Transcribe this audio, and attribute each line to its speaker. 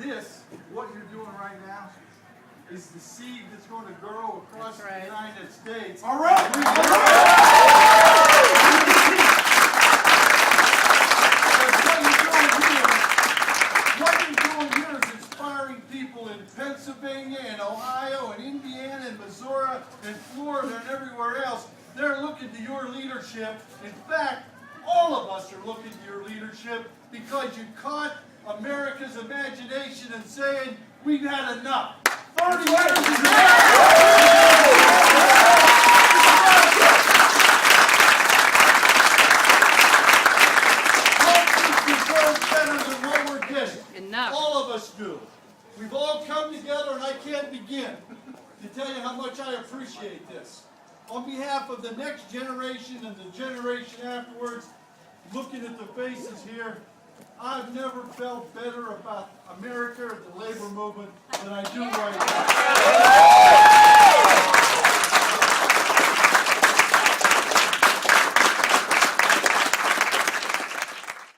Speaker 1: this, what you're doing right now, is the seed that's going to grow across the United States.
Speaker 2: All right.
Speaker 1: What you're doing here is inspiring people in Pennsylvania and Ohio and Indiana and Missouri and Florida and everywhere else. They're looking to your leadership. In fact, all of us are looking to your leadership because you caught America's imagination and saying, we've had enough. 30 years is enough. Better than what we're getting.
Speaker 3: Enough.
Speaker 1: All of us do. We've all come together, and I can't begin to tell you how much I appreciate this. On behalf of the next generation and the generation afterwards, looking at the faces here, I've never felt better about America or the labor movement than I do right now.